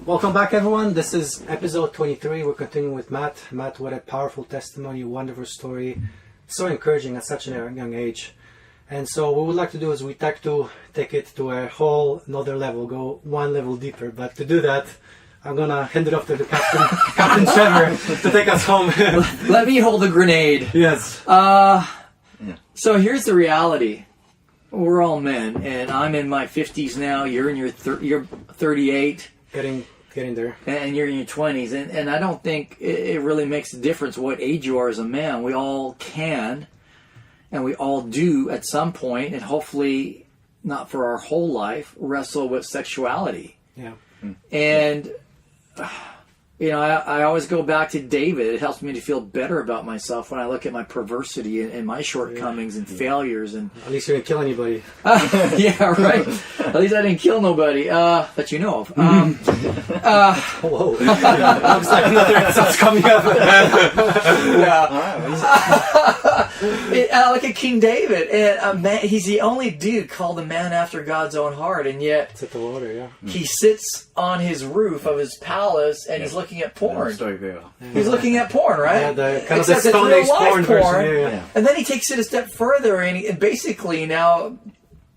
Welcome back, everyone. This is episode 23. We're continuing with Matt. Matt, what a powerful testimony, wonderful story. So encouraging at such a young age. And so what we'd like to do is we'd like to take it to a whole another level, go one level deeper. But to do that, I'm going to hand it off to the Captain Trevor to take us home. Let me hold the grenade. Yes. So here's the reality. We're all men, and I'm in my 50s now. You're in your you're 38. Getting there. And you're in your 20s. And I don't think it really makes a difference what age you are as a man. We all can, and we all do at some point, and hopefully not for our whole life, wrestle with sexuality. Yeah. And, you know, I always go back to David. It helps me to feel better about myself when I look at my perversity and my shortcomings and failures. And at least you didn't kill anybody. Yeah, right. At least I didn't kill nobody that you know of. Whoa. Looks like another insult's coming up. Look at King David. And he's the only dude called a man after God's own heart. And yet It's at the water, yeah. he sits on his roof of his palace and he's looking at porn. He's looking at porn, right? Yeah, the kind Except of the Stone Age it's real-life porn version. Yeah. And then he takes it a step further and he basically now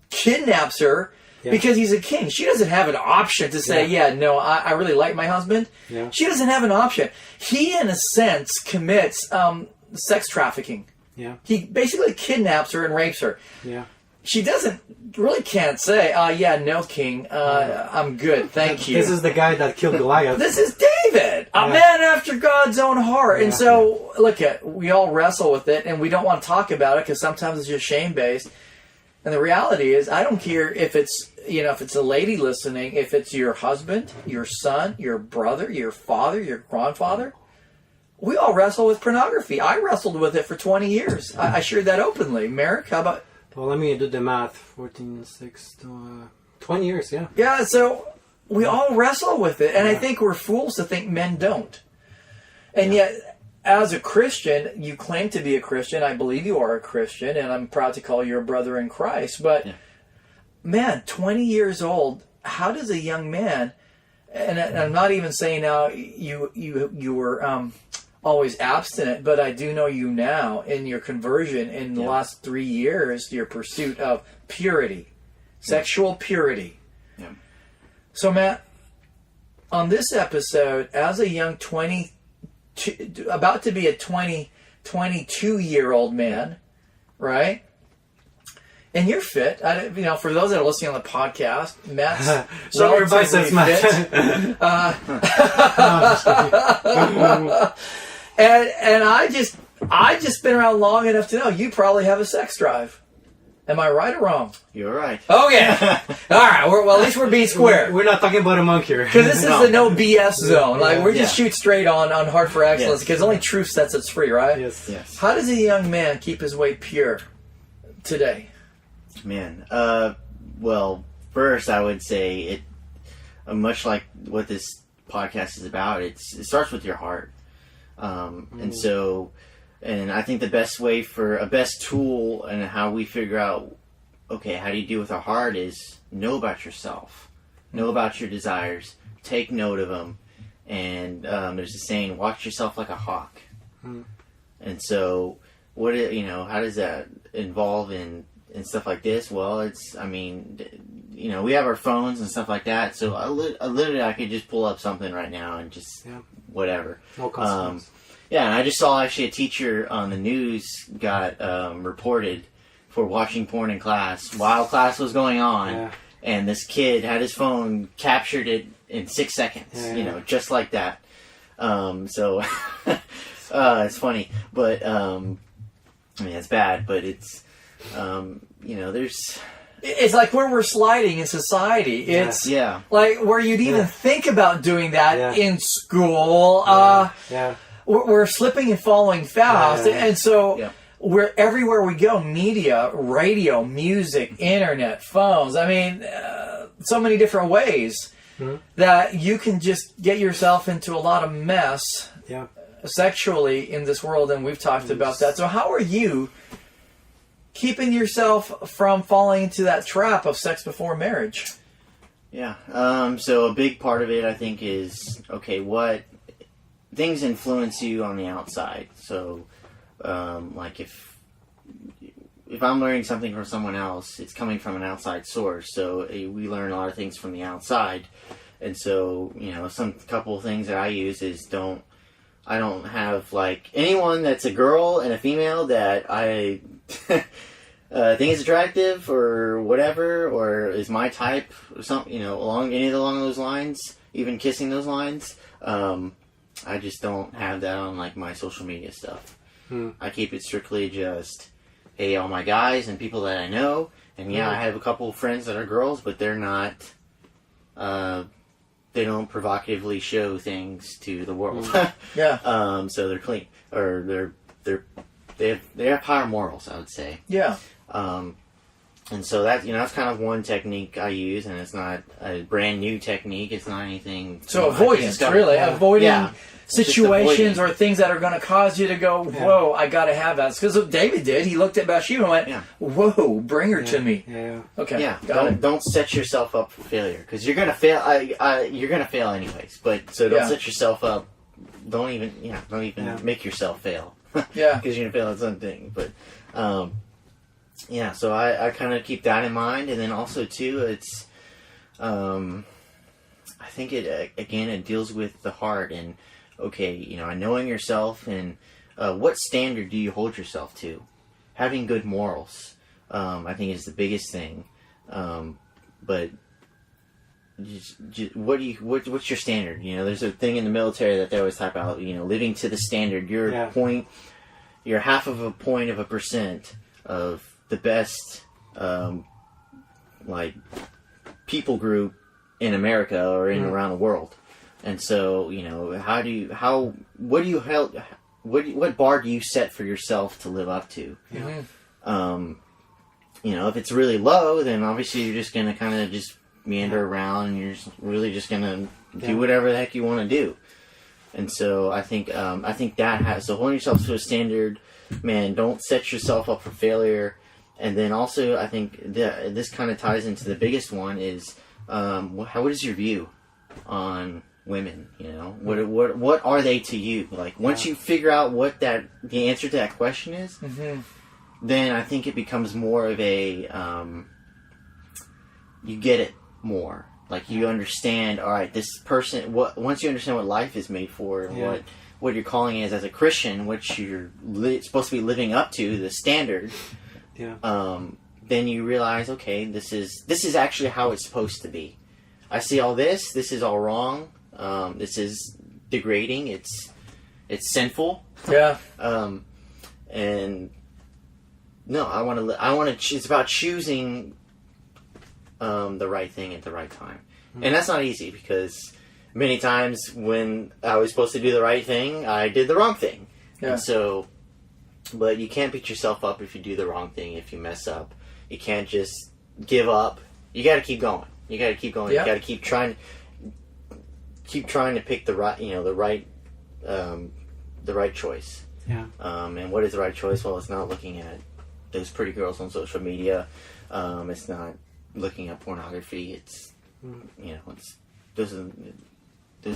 kidnaps her because he's a king. She doesn't have an option to say, no, I really like my husband. Yeah. She doesn't have an option. He, in a sense, commits sex trafficking. Yeah. He basically kidnaps her and rapes her. Yeah. She can't say, no, king, I'm good, thank you. This is the guy that killed Goliath. This is David, a man after God's own heart. And so, we all wrestle with it, and we don't want to talk about it because sometimes it's just shame-based. And the reality is, I don't care if it's, if it's a lady listening, if it's your husband, your son, your brother, your father, your grandfather. We all wrestle with pornography. I wrestled with it for 20 years. I shared that openly. Merrick, how about... Well, let me do the math. 14, 6, 20 years, yeah. Yeah, so we all wrestle with it. And I think we're fools to think men don't. And yet, as a Christian, you claim to be a Christian. I believe you are a Christian, and I'm proud to call you a brother in Christ. But, man, 20 years old, how does a young man... And I'm not even saying now you were... always abstinent, but I do know you now in your conversion in the last 3 years, your pursuit of purity, sexual purity. Yeah. So, Matt, on this episode, as a young about to be a 22-year-old man, right? And you're fit. For those that are listening on the podcast, Matt's show your biceps, Matt. And I just been around long enough to know you probably have a sex drive. Am I right or wrong? You're right. Oh yeah. All right. Well, at least we're being square. We're not talking about a monk here. Because this is the no BS zone. We just shoot straight on Heart for Excellence. Because only truth sets us free, right? Yes. How does a young man keep his way pure today? Man. Well, first I would say it. Much like what this podcast is about, it starts with your heart. And I think the best way for a best tool and how we figure out, okay, how do you deal with our heart is know about yourself, know about your desires, take note of them. And, there's a saying, watch yourself like a hawk. And so how does that involve in stuff like this? Well, we have our phones and stuff like that. So literally I could just pull up something right now and just whatever. No consequence. And I just saw actually a teacher on the news got reported for watching porn in class while class was going on, and this kid had his phone captured it in 6 seconds, just like that. So it's funny, but it's bad, but it's there's. It's like where we're sliding in society. It's like where you'd even think about doing that in school. We're slipping and falling fast. And so we're everywhere we go, media, radio, music, internet, phones. So many different ways that you can just get yourself into a lot of mess sexually in this world. And we've talked about that. So how are you keeping yourself from falling into that trap of sex before marriage? Yeah. So a big part of it, I think, is, okay, what things influence you on the outside. So, like if I'm learning something from someone else, it's coming from an outside source. So we learn a lot of things from the outside. And so, some couple of things that I use is I don't have, like, anyone that's a girl and a female that I think is attractive or whatever, or is my type, or something, along those lines, even kissing those lines. I just don't have that on, like, my social media stuff. I keep it strictly just, hey, all my guys and people that I know, and I have a couple of friends that are girls, but they're not, they don't provocatively show things to the world. Yeah. So they're clean, or they have higher morals, I would say. Yeah. And so that, that's kind of one technique I use, and it's not a brand new technique. It's not anything. So avoidance, really. Yeah. Avoiding situations or things that are going to cause you to go, whoa, I got to have that. It's because what David did. He looked at Bathsheba and went, whoa, bring her to me. Yeah. Okay. Yeah. Got it. Don't set yourself up for failure, because you're gonna fail. You're gonna fail anyways. But so don't set yourself up. Don't even make yourself fail. Yeah. Because you're gonna fail at something. But so I kind of keep that in mind, and then also too, it's I think it deals with the heart and knowing yourself and what standard do you hold yourself to. Having good morals, I think, is the biggest thing. But what's your standard? There's a thing in the military that they always talk about. Living to the standard. You're half of a point of a percent of the best, like, people group in America or around the world. And so, what bar do you set for yourself to live up to? If it's really low, then obviously you're just going to kind of just meander around, and you're really just going to do whatever the heck you want to do. And so I think so holding yourself to a standard, man, don't set yourself up for failure. And then also, I think this kind of ties into the biggest one is, what is your view on women? What are they to you? Like, once you figure out what the answer to that question is, then I think it becomes more of a, you get it more. Like, you understand, all right, this person, once you understand what life is made for, and what your calling is as a Christian, which you're supposed to be living up to, the standard, then you realize, okay, this is actually how it's supposed to be. I see all this is all wrong, this is degrading, it's sinful. Yeah. And no, I want to. It's about choosing the right thing at the right time, and that's not easy, because many times when I was supposed to do the right thing, I did the wrong thing. And so, but you can't beat yourself up if you do the wrong thing. If you mess up, you can't just give up. You got to keep going. You got to keep going. You got to keep trying to pick the right, the right choice. Yeah. And what is the right choice? Well, it's not looking at those pretty girls on social media. It's not looking at pornography. It's those are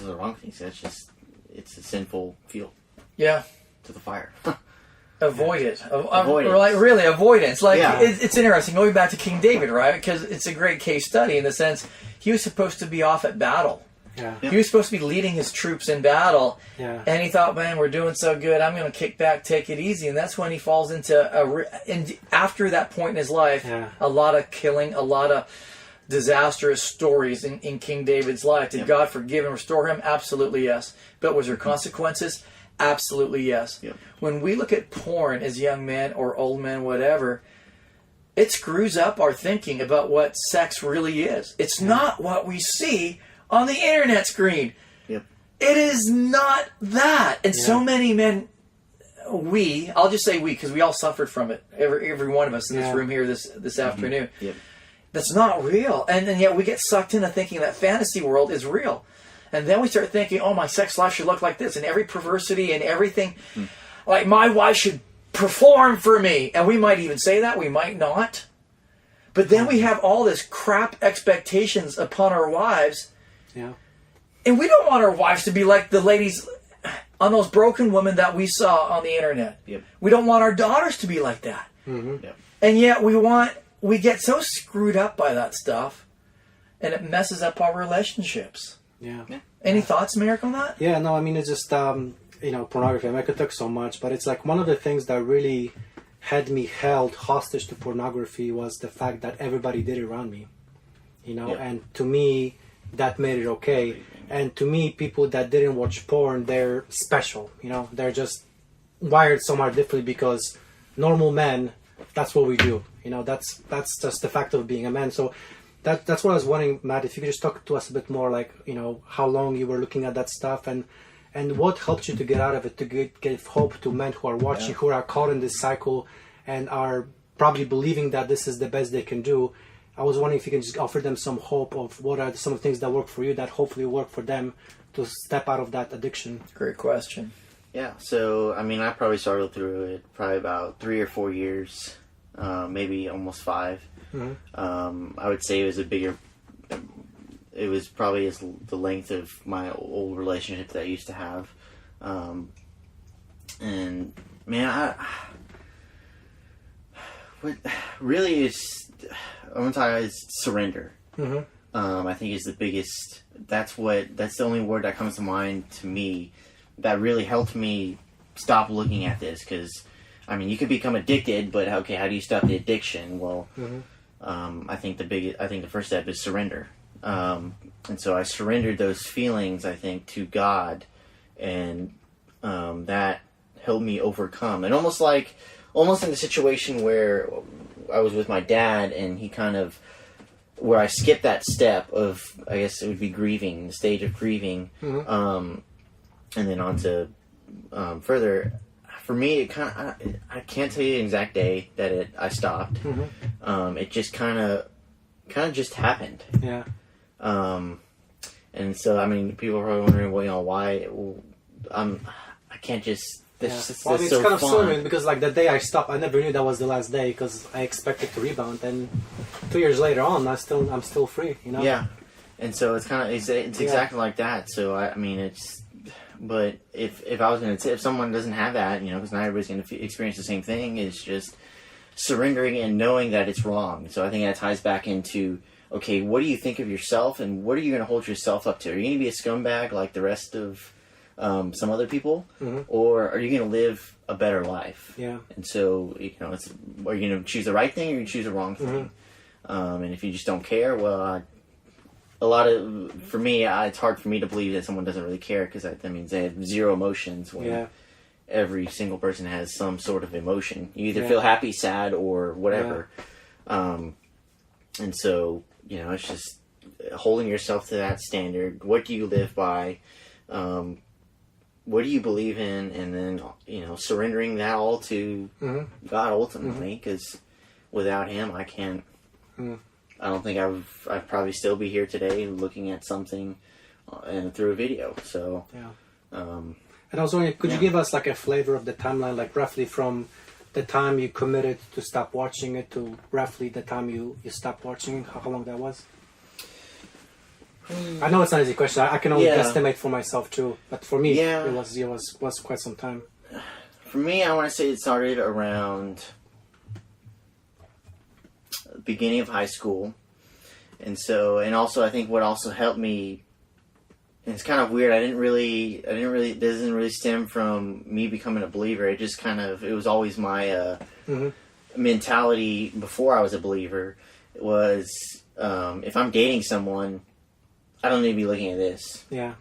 the wrong things. It's a sinful fuel. Yeah. To the fire. Avoid it. Avoidance. Or, like, really, avoidance. Like, it's interesting. Going back to King David, right? Because it's a great case study in the sense he was supposed to be off at battle. Yeah. He was supposed to be leading his troops in battle. Yeah. And he thought, man, we're doing so good. I'm going to kick back, take it easy. And that's when he falls into and after that point in his life, a lot of killing, a lot of disastrous stories in King David's life. Did God forgive and restore him? Absolutely yes. But was there consequences? Absolutely yes. Yep. When we look at porn as young men or old men, whatever, it screws up our thinking about what sex really is. It's not what we see on the internet screen. Yep. It is not that. And so many men, I'll just say we, because we all suffered from it. Every one of us in this room here this afternoon. Yep. That's not real. And yet we get sucked into thinking that fantasy world is real. And then we start thinking, oh, my sex life should look like this. And every perversity and everything. Like, my wife should perform for me. And we might even say that. We might not. But then we have all this crap expectations upon our wives. Yeah. And we don't want our wives to be like the ladies on those broken women that we saw on the internet. Yep. We don't want our daughters to be like that. Mm-hmm. Yep. And yet we get so screwed up by that stuff, and it messes up our relationships. Yeah. Any thoughts, Merrick, on that? Yeah, no, I mean, it's just, pornography. I mean, I could talk so much, but it's like one of the things that really had me held hostage to pornography was the fact that everybody did it around me. Yep. And to me, that made it okay. And to me, people that didn't watch porn, they're special. They're just wired somewhat differently because normal men, that's what we do. That's just the fact of being a man. So that's what I was wondering, Matt, if you could just talk to us a bit more, like, how long you were looking at that stuff and what helped you to get out of it, to give hope to men who are watching, who are caught in this cycle and are probably believing that this is the best they can do. I was wondering if you can just offer them some hope of what are some of the things that work for you that hopefully work for them to step out of that addiction. Great question. Yeah, so, I mean, I probably struggled through it probably about 3 or 4 years, maybe almost 5. Mm-hmm. I would say it was probably the length of my old relationship that I used to have. And, man, what really is, I'm going to talk about is surrender. Mm-hmm. I think is the biggest, that's the only word that comes to mind to me that really helped me stop looking at this, because, I mean, you could become addicted, but okay, how do you stop the addiction? Well, I think the first step is surrender. And so I surrendered those feelings, I think, to God, and that helped me overcome. And almost in the situation where I was with my dad, and he kind of, where I skipped that step of, I guess it would be grieving, the stage of grieving, and then on to further. For me, it kind of, I can't tell you the exact day that I stopped. It just kind of just happened. Yeah. And so, I mean, people are probably wondering, well, why? I can't just. This Well, I mean, it's so kind of fun. swimming because, like, the day I stopped, I never knew that was the last day because I expected to rebound. And 2 years later on, I'm still free. Yeah, and so it's kind of it's exactly like that. So I mean, it's. But if I was going to if someone doesn't have that, because not everybody's going to experience the same thing, it's just surrendering and knowing that it's wrong. So I think that ties back into, okay, what do you think of yourself, and what are you going to hold yourself up to? Are you going to be a scumbag like the rest of some other people, or are you going to live a better life? Yeah. And so, are you going to choose the right thing, or are you going to choose the wrong thing? And if you just don't care, well, for me, it's hard for me to believe that someone doesn't really care, because that means they have zero emotions when every single person has some sort of emotion. You either feel happy, sad, or whatever. And so, it's just holding yourself to that standard. What do you live by? What do you believe in? And then, surrendering that all to God ultimately, because without Him, I can't. I don't think I'd probably still be here today looking at something through a video. So, And I was wondering, could you give us like a flavor of the timeline, like roughly from the time you committed to stop watching it to roughly the time you stopped watching? How long that was? I know it's not an easy question. I can only estimate for myself too, but for me, it was quite some time. For me, I want to say it started around beginning of high school, and also I think what also helped me, and it's kind of weird, it doesn't really stem from me becoming a believer. It just it was always my mentality before I was a believer. It was, if I'm dating someone, I don't need to be looking at this. Yeah.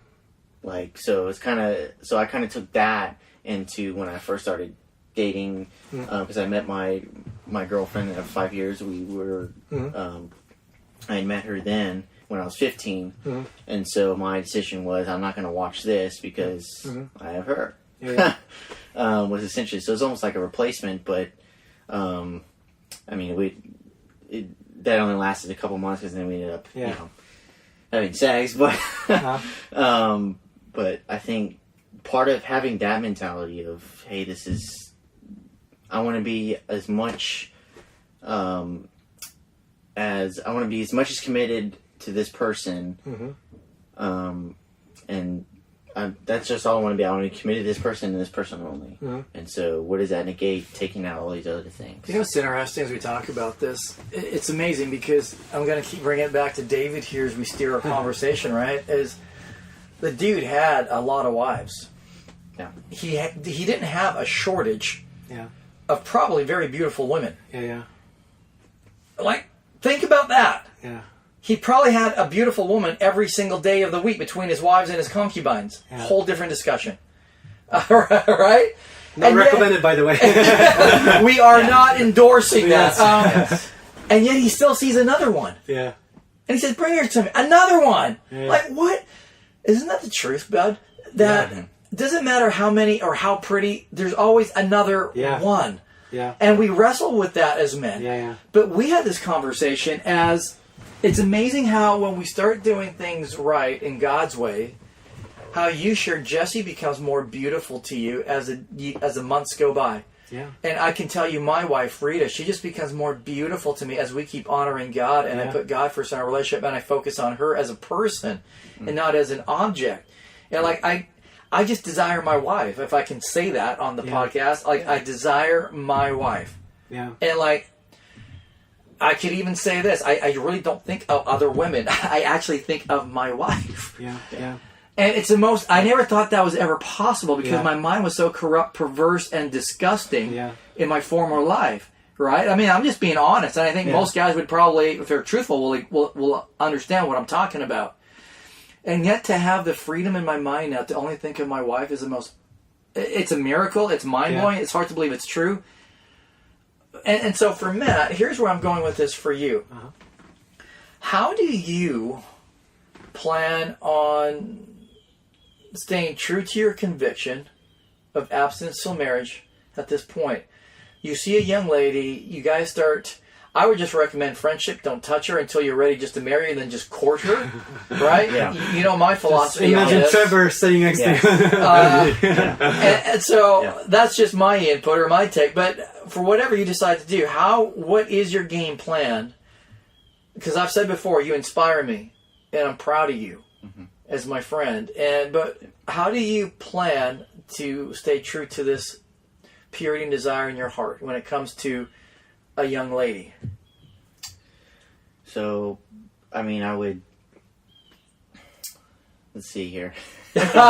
So I kind of took that into when I first started dating, because I met my girlfriend of 5 years. We were, I had met her then when I was 15, and so my decision was, I'm not going to watch this because I have her. Yeah. Was essentially, so it's almost like a replacement, but I mean, that only lasted a couple months, because then we ended up, having sex, but but I think part of having that mentality of, hey, I want to be as much as I want to be as much as committed to this person, and that's just all I want to be. I want to be committed to this person and this person only. And so, what does that negate? Taking out all these other things. You know what's interesting as we talk about this? It's amazing because I'm going to keep bringing it back to David here as we steer our conversation, right? Is the dude had a lot of wives. Yeah. He didn't have a shortage of probably very beautiful women. Yeah. Like, think about that. Yeah. He probably had a beautiful woman every single day of the week between his wives and his concubines. Yeah. Whole different discussion. Right? Not And recommended, by the way. yet, we are not endorsing that. Yes. And yet he still sees another one. Yeah. And he says, bring her to me. Another one. Yeah. Like, what? Isn't that the truth, bud? That Yeah. doesn't matter how many or how pretty, there's always another one. Yeah. And we wrestle with that as men. Yeah. But we had this conversation as it's amazing how when we start doing things right in God's way, how you shared Jesse becomes more beautiful to you as the months go by. Yeah. And I can tell you, my wife Rita, she just becomes more beautiful to me as we keep honoring God, and I put God first in our relationship, and I focus on her as a person and not as an object. And like I just desire my wife, if I can say that on the podcast. Like I desire my wife. Yeah. And like I could even say this, I really don't think of other women. I actually think of my wife. Yeah. Yeah. And it's the most, I never thought that was ever possible because my mind was so corrupt, perverse, and disgusting in my former life, right? I mean, I'm just being honest, and I think most guys would probably, if they're truthful, will understand what I'm talking about. And yet to have the freedom in my mind now to only think of my wife is the most, it's a miracle, it's mind-blowing, it's hard to believe it's true. And so for Matt, here's where I'm going with this for you. How do you plan on staying true to your conviction of abstinence till marriage at this point? You see a young lady, you guys start, I would just recommend friendship. Don't touch her until you're ready just to marry and then just court her, right? You know my philosophy. Imagine Trevor sitting next to you. And so that's just my input or my take. But for whatever you decide to do, what is your game plan? Because I've said before, you inspire me, and I'm proud of you as my friend. But how do you plan to stay true to this purity and desire in your heart when it comes to a young lady? So, I mean, I would. Let's see here. Sounds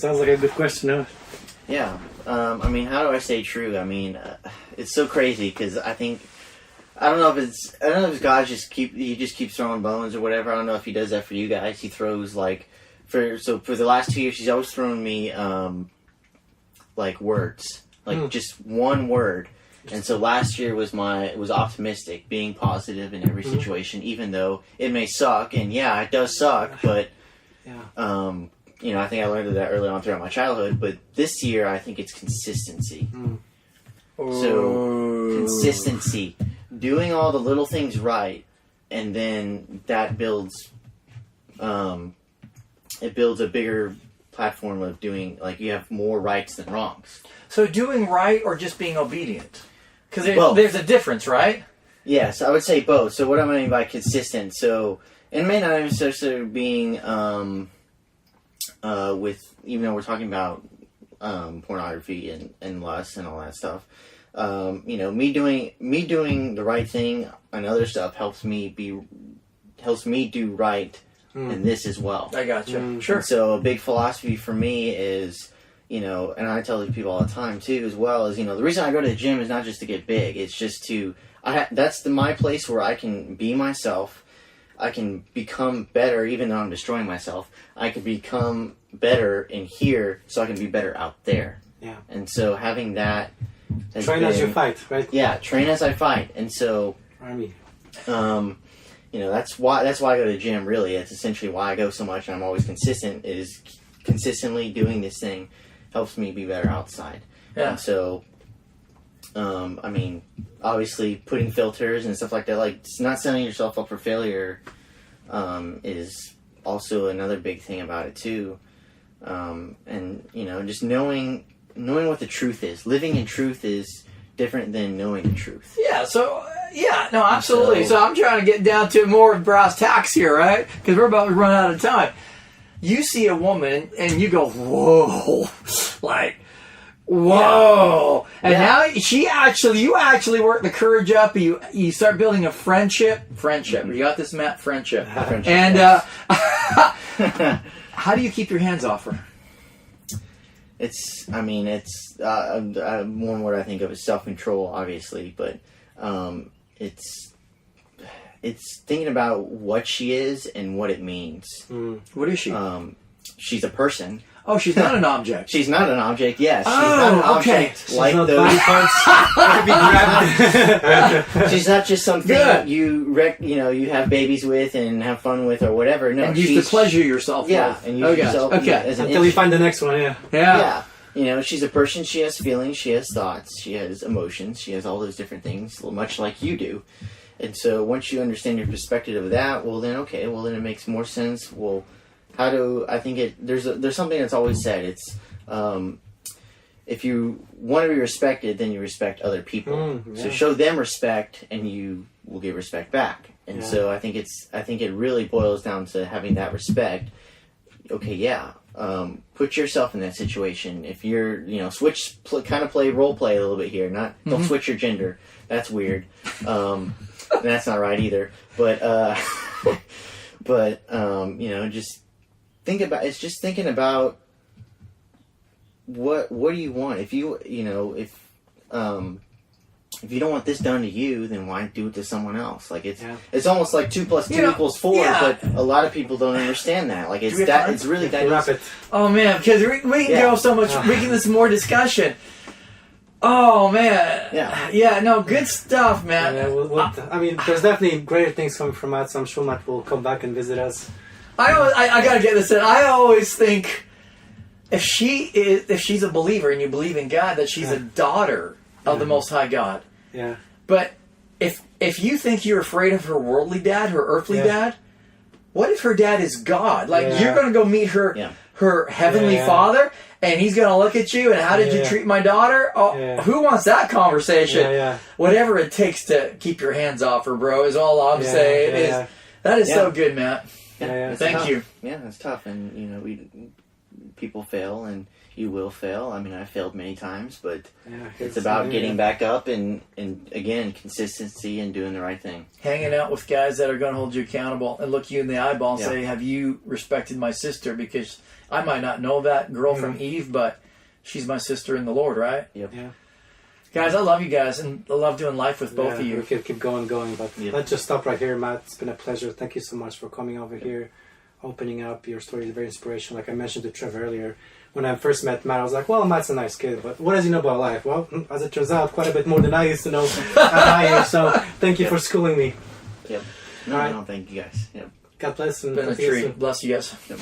like a good question, huh? Yeah. I mean, how do I stay true? I mean, it's so crazy because I don't know if God just keeps throwing bones or whatever. I don't know if he does that for you guys. He throws for the last 2 years, he's always thrown me like words, just one word. And so last year was optimistic, being positive in every situation, even though it may suck. And yeah, it does suck, but I think I learned that early on throughout my childhood. But this year, I think it's consistency. So consistency, doing all the little things right, and then that builds a bigger platform of doing, you have more rights than wrongs. So doing right or just being obedient? Because there's a difference, right? Yes, I would say both. So what I mean by consistent, it may not even necessarily being even though we're talking about pornography and lust and all that stuff. Me doing the right thing and other stuff helps me do right in this as well. I gotcha. Sure. And so a big philosophy for me is, and I tell these people all the time too, as well, is, the reason I go to the gym is not just to get big. It's just that's my place where I can be myself. I can become better, even though I'm destroying myself. I can become better in here, so I can be better out there. Yeah. And so having that, train as you fight, right? Yeah, train as I fight. And so, that's why I go to the gym. Really, it's essentially why I go so much, and I'm always consistent. Is consistently doing this thing helps me be better outside. Yeah. And so, obviously putting filters and stuff like that, not setting yourself up for failure, is also another big thing about it too. And just knowing what the truth is. Living in truth is different than knowing the truth. Yeah. So Yeah, no, absolutely. So- So I'm trying to get down to more brass tacks here, right? Because we're about to run out of time. You see a woman and you go, whoa, like, whoa. And now you actually work the courage up. You start building a friendship. You got this, Matt? Friendship. And how do you keep your hands off her? It's one word I think of as self-control, obviously, but it's thinking about what she is and what it means. What is she? She's a person. Oh, she's not an object. She's not an object. Yes, she's Oh, not an okay. object She's like not those. body parts that could be grabbed. She's not just something Good. you have babies with and have fun with or whatever. No, And use she's to pleasure yourself Yeah, with. and use yourself Okay. as an Until we find the next one, yeah. Yeah. Yeah. She's a person. She has feelings. She has thoughts. She has emotions. She has all those different things, much like you do. And so once you understand your perspective of that, then it makes more sense. Well, there's something that's always said. It's if you want to be respected, then you respect other people. Yeah. So show them respect, and you will get respect back. And Yeah. so I think it really boils down to having that respect. Okay, yeah. Put yourself in that situation. If you're, play role play a little bit here. Don't switch your gender. That's weird. That's not right either. But just think about. It's just thinking about what do you want? If if you don't want this done to you, then why do it to someone else? Like it's almost like 2 + 2 = 4, yeah. but a lot of people don't understand that. Like it's we have that time? it's really that Wrap easy. it. Oh man, because we can go so much. We can do some more discussion. Oh man, Yeah. No, good stuff, man. Yeah, there's definitely greater things coming from Matt, so I'm sure Matt will come back and visit us. I gotta get this in. I always think if she's a believer and you believe in God, that she's a daughter of the Most High God. Yeah. But if you think you're afraid of her worldly dad, her earthly dad, what if her dad is God? Like you're gonna go meet her heavenly Father, and he's gonna look at you and how did you treat my daughter? Oh, who wants that conversation? Yeah. Whatever it takes to keep your hands off her, bro, is all I'm saying. That is so good, Matt. Yeah. Thank you. Yeah, it's tough, and people fail, and you will fail. I mean, I failed many times, but it's about getting back up and again, consistency and doing the right thing. Hanging out with guys that are going to hold you accountable and look you in the eyeball and say, have you respected my sister? Because I might not know that girl from Eve, but she's my sister in the Lord, right? Yep. Yeah. Guys, I love you guys, and I love doing life with both of you. We could keep going, but let's just stop right here, Matt. It's been a pleasure. Thank you so much for coming over here, opening up. Your story is very inspirational. Like I mentioned to Trev earlier, when I first met Matt, I was like, well, Matt's a nice kid, but what does he know about life? Well, as it turns out, quite a bit more than I used to know at my age. So thank you for schooling me. Yep. No, thank you guys. Yep. God bless. And Been a talk to you treat. soon. Bless you guys. Yep.